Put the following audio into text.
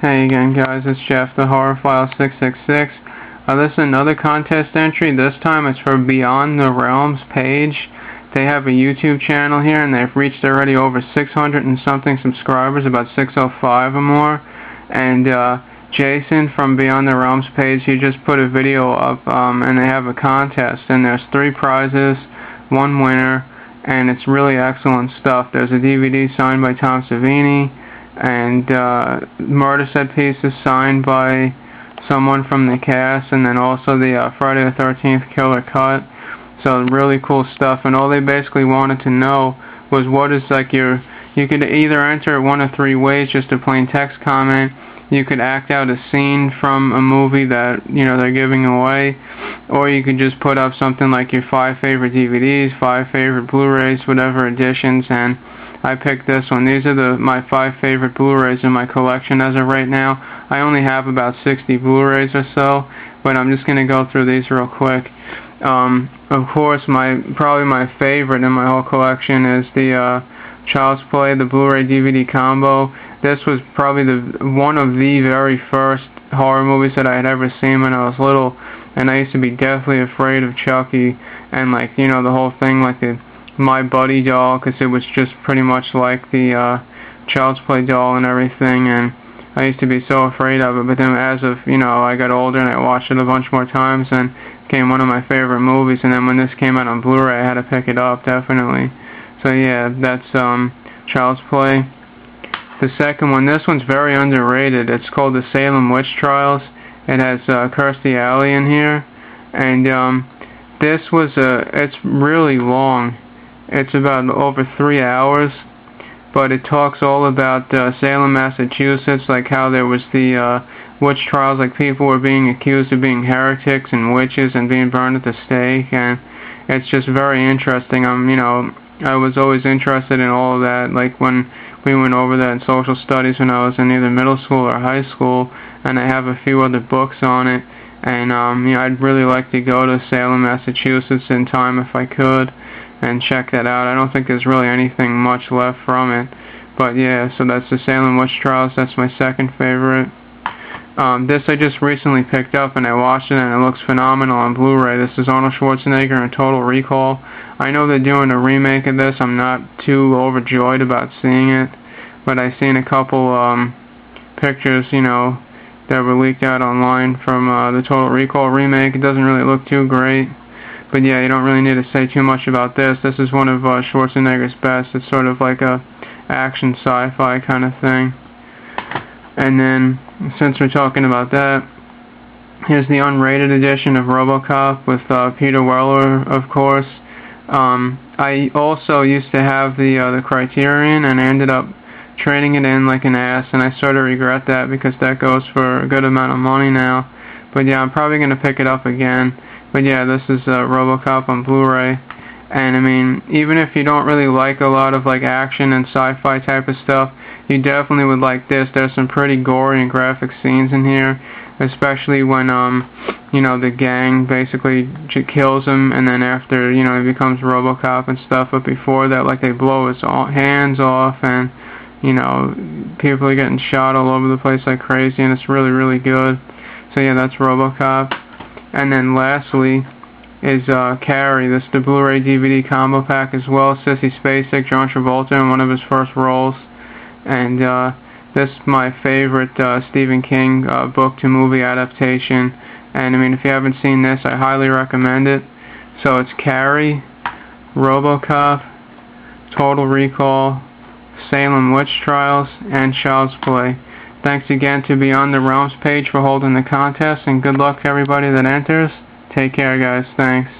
Hey again guys, it's Jeff the Horrorphile 666. This is another contest entry. This time it's for Beyond the Realms page. They have a YouTube channel here and they've reached already over 600 and something subscribers, about 605 or more. And Jason from Beyond the Realms page, he just put a video up and they have a contest and there's 3 prizes, 1 winner, and it's really excellent stuff. There's a DVD signed by Tom Savini, and murder set pieces signed by someone from the cast, and then also the Friday the 13th killer cut. So really cool stuff, and all they basically wanted to know was what is like you could either enter it one of 3 ways, just a plain text comment. You could act out a scene from a movie that they're giving away, or you could just put up something like your 5 favorite DVDs, 5 favorite Blu-rays, whatever editions, and I picked this one. These are my 5 favorite Blu-rays in my collection as of right now. I only have about 60 Blu-rays or so, but I'm just going to go through these real quick. Of course, probably my favorite in my whole collection is the Child's Play, the Blu-ray DVD combo. This was probably one of the very first horror movies that I had ever seen when I was little, and I used to be deathly afraid of Chucky, and the whole thing, like the My Buddy doll, because it was just pretty much like the Child's Play doll and everything, and I used to be so afraid of it. But then as of I got older and I watched it a bunch more times, and it became one of my favorite movies. And then when this came out on Blu-ray, I had to pick it up, definitely. So yeah, that's Child's Play. The second one, this one's very underrated. It's called the Salem Witch Trials. It has Kirstie Alley in here, and it's really long. It's about over 3 hours, but it talks all about Salem, Massachusetts, like how there was the witch trials, like people were being accused of being heretics and witches and being burned at the stake, and it's just very interesting. I was always interested in all of that, like when we went over that in social studies when I was in either middle school or high school, and I have a few other books on it, and I'd really like to go to Salem, Massachusetts in time if I could, and check that out. I don't think there's really anything much left from it, but yeah, so that's the Salem Witch Trials. That's my second favorite. This I just recently picked up and I watched it and it looks phenomenal on Blu-ray. This is Arnold Schwarzenegger in Total Recall. I know they're doing a remake of this. I'm not too overjoyed about seeing it, but I've seen a couple pictures, that were leaked out online from the Total Recall remake. It doesn't really look too great. But yeah, you don't really need to say too much about this. This is one of Schwarzenegger's best. It's sort of like a action sci-fi kind of thing. And then, since we're talking about that, here's the unrated edition of RoboCop with Peter Weller, of course. I also used to have the Criterion, and I ended up trading it in like an ass, and I sort of regret that because that goes for a good amount of money now. But yeah, I'm probably going to pick it up again. But yeah, this is RoboCop on Blu-ray, and I mean, even if you don't really like a lot of like action and sci-fi type of stuff, you definitely would like this. There's some pretty gory and graphic scenes in here, especially when the gang basically kills him, and then after he becomes RoboCop and stuff. But before that, like, they blow his hands off, and people are getting shot all over the place like crazy, and it's really, really good. So yeah, that's RoboCop. And then lastly is Carrie. This is the Blu-ray DVD combo pack as well. Sissy Spacek, John Travolta in one of his first roles. And this is my favorite Stephen King book to movie adaptation. And I mean, if you haven't seen this, I highly recommend it. So it's Carrie, RoboCop, Total Recall, Salem Witch Trials, and Child's Play. Thanks again to Beyond the Realms page for holding the contest, and good luck to everybody that enters. Take care, guys. Thanks.